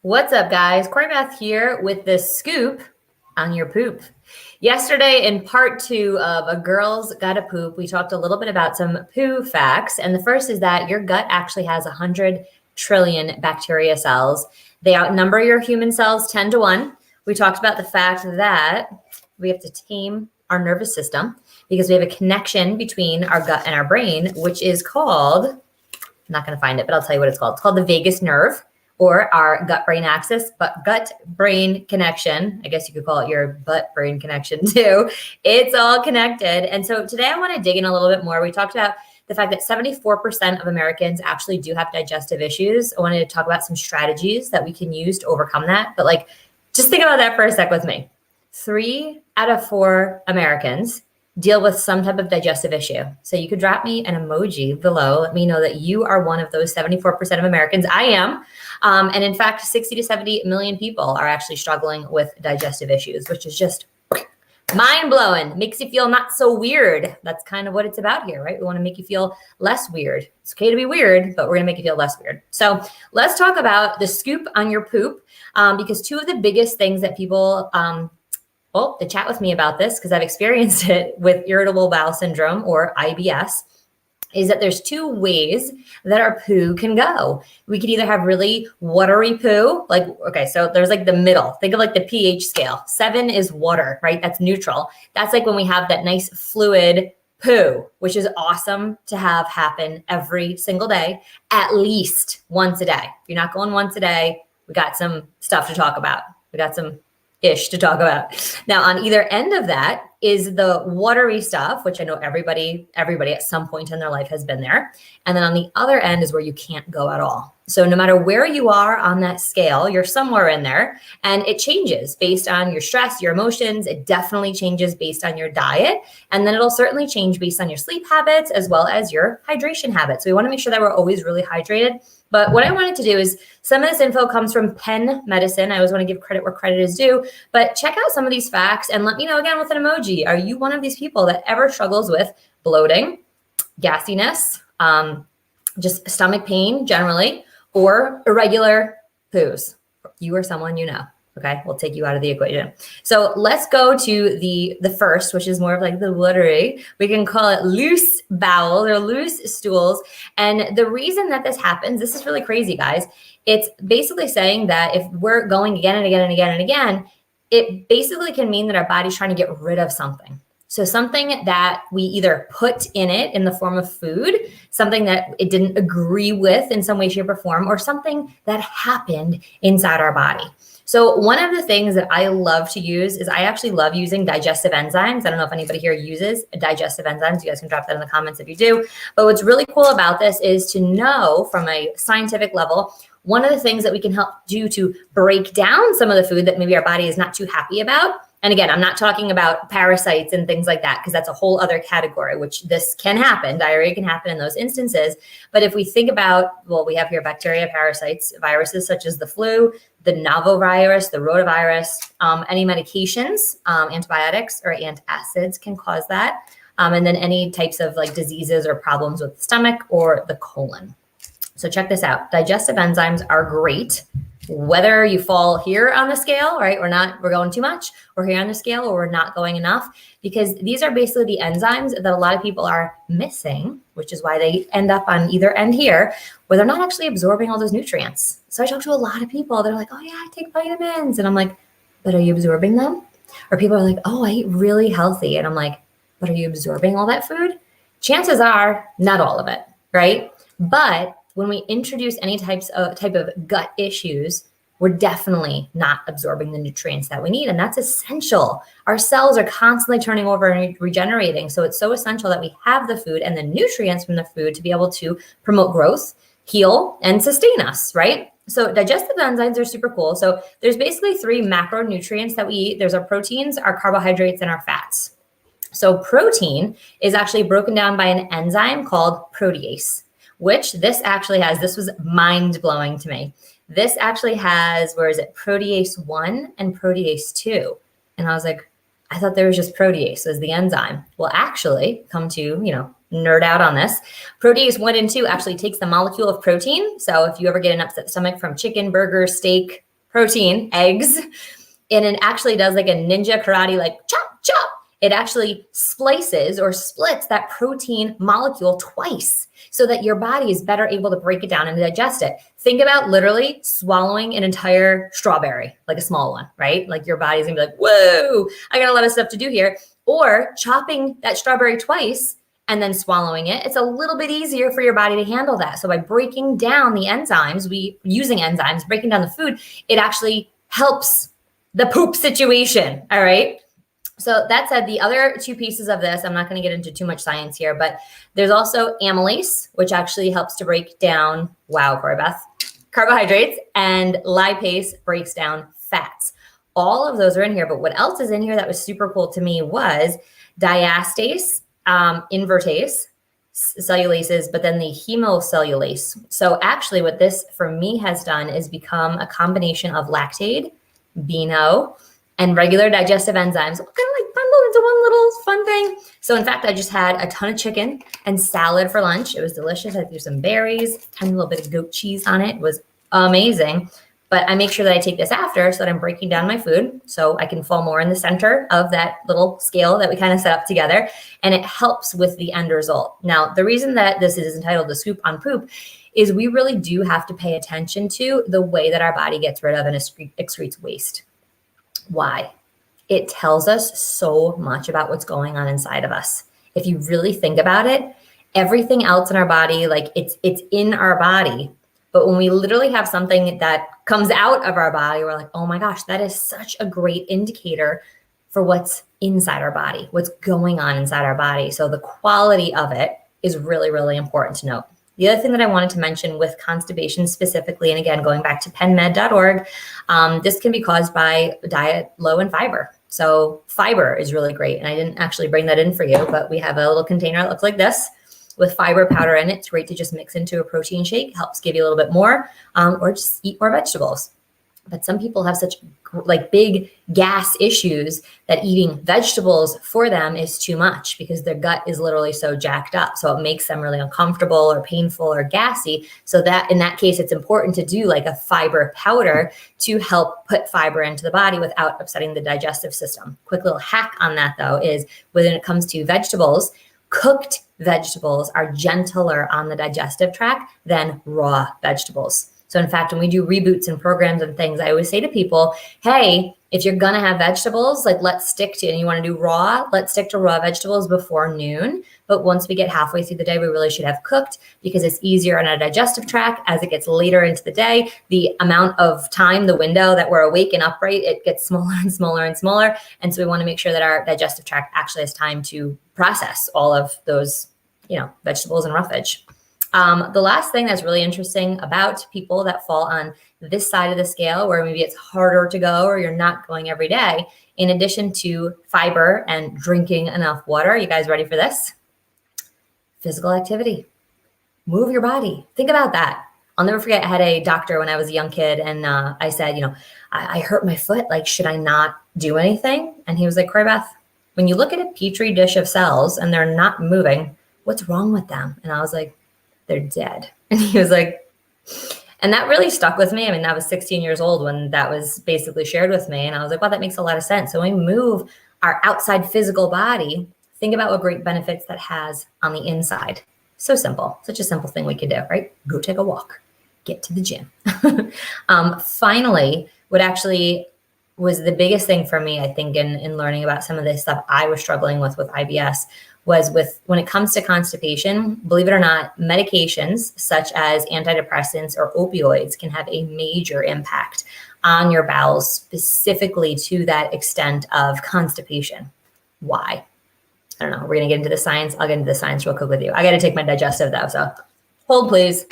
What's up, guys? Corey Beth here with the scoop on your poop. Yesterday, in part 2 of A Girl's Gotta Poop, we talked a little bit about some poo facts. And the first is that your gut actually has 100 trillion bacteria cells. They outnumber your human cells 10 to 1. We talked about the fact that we have to tame our nervous system because we have a connection between our gut and our brain, which is called, I'm not going to find it, but I'll tell you what it's called. It's called the vagus nerve, or our gut-brain axis, but gut-brain connection, I guess you could call it your butt-brain connection too. It's all connected. And so today I want to dig in a little bit more. We talked about the fact that 74% of Americans actually do have digestive issues. I wanted to talk about some strategies that we can use to overcome that. But just think about that for a sec with me. 3 out of 4 Americans deal with some type of digestive issue. So you could drop me an emoji below. Let me know that you are one of those 74% of Americans. I am. And in fact, 60 to 70 million people are actually struggling with digestive issues, which is just mind-blowing. Makes you feel not so weird. That's kind of what it's about here, right? We want to make you feel less weird. It's okay to be weird, but we're going to make you feel less weird. So let's talk about the scoop on your poop, because 2 of the biggest things that people to chat with me about this, because I've experienced it with irritable bowel syndrome, or IBS, is that there's 2 ways that our poo can go. We could either have really watery poo, so there's the middle. Think of the pH scale. 7 is water, right? That's neutral. That's when we have that nice fluid poo, which is awesome to have happen every single day, at least once a day. If you're not going once a day, we got some stuff to talk about. We got some ish to talk about. Now, on either end of that is the watery stuff, which I know everybody at some point in their life has been there. And then on the other end is where you can't go at all. So no matter where you are on that scale, you're somewhere in there, and it changes based on your stress, your emotions. It definitely changes based on your diet. And then it'll certainly change based on your sleep habits as well as your hydration habits. So we want to make sure that we're always really hydrated. But what I wanted to do is, some of this info comes from Penn Medicine. I always want to give credit where credit is due, but check out some of these facts and let me know again with an emoji. Are you one of these people that ever struggles with bloating, gassiness, just stomach pain generally, or irregular poos? You or someone you know. Okay, we'll take you out of the equation. So let's go to the first, which is more of the watery. We can call it loose bowel or loose stools. And the reason that this happens, this is really crazy, guys. It's basically saying that if we're going again and again and again and again, it basically can mean that our body's trying to get rid of something. So something that we either put in it in the form of food, something that it didn't agree with in some way, shape, or form, or something that happened inside our body. So one of the things that I love to use is I actually love using digestive enzymes. I don't know if anybody here uses digestive enzymes. You guys can drop that in the comments if you do. But what's really cool about this is to know from a scientific level, one of the things that we can help do to break down some of the food that maybe our body is not too happy about. And again, I'm not talking about parasites and things like that, because that's a whole other category, which this can happen. Diarrhea can happen in those instances. But if we think about, we have here bacteria, parasites, viruses such as the flu, the norovirus, the rotavirus, any medications, antibiotics or antacids can cause that. And then any types of diseases or problems with the stomach or the colon. So check this out. Digestive enzymes are great, whether you fall here on the scale, right? We're going too much, or here on the scale, or we're not going enough, because these are basically the enzymes that a lot of people are missing, which is why they end up on either end here, where they're not actually absorbing all those nutrients. So I talk to a lot of people that are like, oh yeah, I take vitamins. And I'm like, but are you absorbing them? Or people are like, oh, I eat really healthy. And I'm like, but are you absorbing all that food? Chances are not all of it, right? But when we introduce any type of gut issues, we're definitely not absorbing the nutrients that we need. And that's essential. Our cells are constantly turning over and regenerating. So it's so essential that we have the food and the nutrients from the food to be able to promote growth, heal, and sustain us, right? So digestive enzymes are super cool. So there's basically 3 macronutrients that we eat. There's our proteins, our carbohydrates, and our fats. So protein is actually broken down by an enzyme called protease, which this was mind-blowing to me. This actually has, protease 1 and protease 2. And I was like, I thought there was just protease as the enzyme. Well, actually, come to, nerd out on this, protease 1 and 2 actually takes the molecule of protein. So if you ever get an upset stomach from chicken, burger, steak, protein, eggs, and it actually does like a ninja karate, like chop, chop. It actually splices or splits that protein molecule twice so that your body is better able to break it down and digest it. Think about literally swallowing an entire strawberry, like a small one, right? Like your body's gonna be like, whoa, I got a lot of stuff to do here. Or chopping that strawberry twice and then swallowing it, it's a little bit easier for your body to handle that. So by breaking down the enzymes, using enzymes, breaking down the food, it actually helps the poop situation, all right? So that said, the other two pieces of this, I'm not going to get into too much science here, but there's also amylase, which actually helps to break down, wow, Corey Beth, carbohydrates, and lipase breaks down fats. All of those are in here, but what else is in here that was super cool to me was diastase, invertase, cellulases, but then the hemocellulase. So actually what this for me has done is become a combination of lactate, BNO, and regular digestive enzymes, kind of like bundled into one little fun thing. So in fact, I just had a ton of chicken and salad for lunch. It was delicious. I threw some berries, tiny little bit of goat cheese on it. It was amazing. But I make sure that I take this after so that I'm breaking down my food so I can fall more in the center of that little scale that we kind of set up together. And it helps with the end result. Now, the reason that this is entitled The Scoop on Poop is we really do have to pay attention to the way that our body gets rid of and excretes waste. Why? It tells us so much about what's going on inside of us. If you really think about it, everything else in our body, like it's in our body. But when we literally have something that comes out of our body, we're like, oh my gosh, that is such a great indicator for what's inside our body, what's going on inside our body. So the quality of it is really, really important to note. The other thing that I wanted to mention with constipation specifically, and again, going back to penmed.org, this can be caused by a diet low in fiber. So fiber is really great. And I didn't actually bring that in for you, but we have a little container that looks like this with fiber powder in it. It's great to just mix into a protein shake, helps give you a little bit more, or just eat more vegetables. But some people have such like big gas issues that eating vegetables for them is too much because their gut is literally so jacked up. So it makes them really uncomfortable or painful or gassy. So that in that case, it's important to do like a fiber powder to help put fiber into the body without upsetting the digestive system. Quick little hack on that though is when it comes to vegetables, cooked vegetables are gentler on the digestive tract than raw vegetables. So in fact, when we do reboots and programs and things, I always say to people, hey, if you're going to have vegetables, like let's stick to, and you want to do raw, let's stick to raw vegetables before noon. But once we get halfway through the day, we really should have cooked because it's easier on our digestive tract. As it gets later into the day, the amount of time, the window that we're awake and upright, it gets smaller and smaller and smaller. And so we want to make sure that our digestive tract actually has time to process all of those, vegetables and roughage. The last thing that's really interesting about people that fall on this side of the scale, where maybe it's harder to go or you're not going every day, in addition to fiber and drinking enough water, you guys ready for this? Physical activity. Move your body. Think about that. I'll never forget, I had a doctor when I was a young kid and I said, I hurt my foot. Like, should I not do anything? And he was like, Corey Beth, when you look at a petri dish of cells and they're not moving, what's wrong with them? And I was like, they're dead. And he was like, and that really stuck with me. I mean, I was 16 years old when that was basically shared with me. And I was like, wow, that makes a lot of sense. So when we move our outside physical body, think about what great benefits that has on the inside. So simple, such a simple thing we could do, right? Go take a walk, get to the gym. Finally, what actually was the biggest thing for me, I think, in learning about some of this stuff I was struggling with IBS was when it comes to constipation, believe it or not, medications such as antidepressants or opioids can have a major impact on your bowels, specifically to that extent of constipation. Why? I don't know. We're going to get into the science. I'll get into the science real quick with you. I got to take my digestive though. So hold please.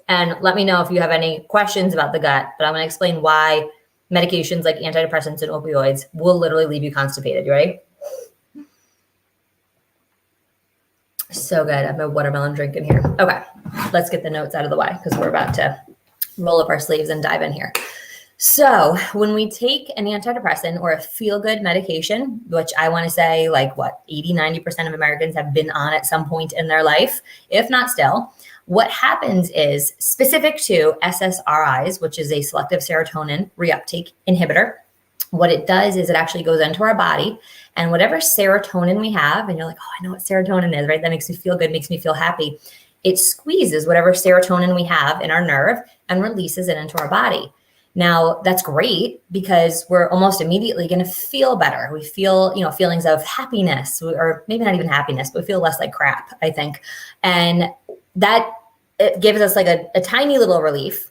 And let me know if you have any questions about the gut, but I'm going to explain why medications like antidepressants and opioids will literally leave you constipated. You ready? So good. I have my watermelon drink in here. Okay, let's get the notes out of the way because we're about to roll up our sleeves and dive in here. So when we take an antidepressant or a feel-good medication, which I want to say 80, 90% of Americans have been on at some point in their life, if not still, What happens is specific to SSRIs, which is a selective serotonin reuptake inhibitor. What it does is it actually goes into our body, and whatever serotonin we have, and you're like, oh, I know what serotonin is, right? That makes me feel good, makes me feel happy. It squeezes whatever serotonin we have in our nerve and releases it into our body. Now, that's great because we're almost immediately going to feel better. We feel, feelings of happiness, or maybe not even happiness, but we feel less like crap, I think. And that it gives us like a tiny little relief.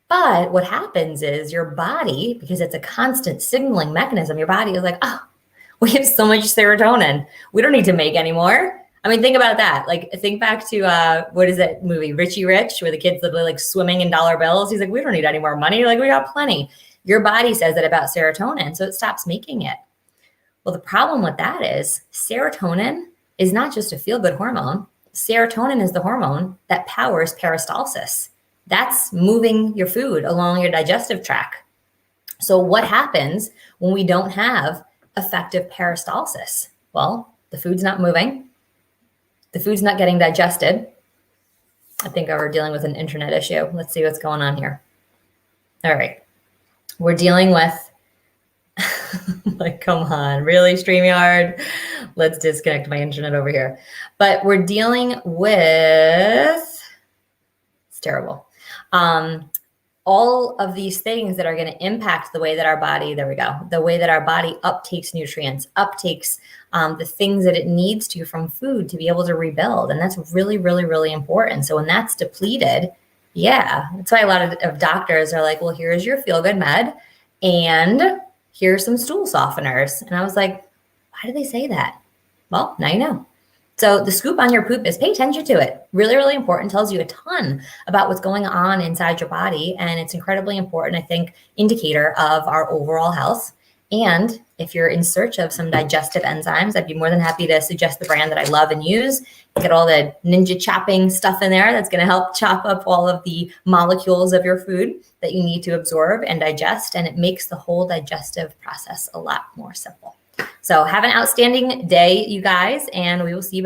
But what happens is your body, because it's a constant signaling mechanism, your body is like, oh, we have so much serotonin. We don't need to make any more. I mean, think about that. Like, think back to, what is that movie, Richie Rich, where the kid's literally like swimming in dollar bills. He's like, we don't need any more money. Like, we got plenty. Your body says that about serotonin, so it stops making it. Well, the problem with that is serotonin is not just a feel-good hormone. Serotonin is the hormone that powers peristalsis. That's moving your food along your digestive tract. So what happens when we don't have effective peristalsis? Well, the food's not moving. The food's not getting digested. I think we're dealing with an internet issue. Let's see what's going on here. All right. We're dealing with, like, come on, really, StreamYard? Let's disconnect my internet over here. But we're dealing with, it's terrible. All of these things that are going to impact the way that our body, there we go, the way that our body uptakes nutrients, uptakes the things that it needs to from food to be able to rebuild. And that's really, really, really important. So when that's depleted, yeah, that's why a lot of doctors are like, well, here's your feel-good med and here's some stool softeners. And I was like, why do they say that? Well, now you know. So the scoop on your poop is pay attention to it. Really, really important. Tells you a ton about what's going on inside your body. And it's incredibly important, I think, indicator of our overall health. And if you're in search of some digestive enzymes, I'd be more than happy to suggest the brand that I love and use. Get all the ninja chopping stuff in there that's going to help chop up all of the molecules of your food that you need to absorb and digest. And it makes the whole digestive process a lot more simple. So have an outstanding day, you guys, and we will see you back.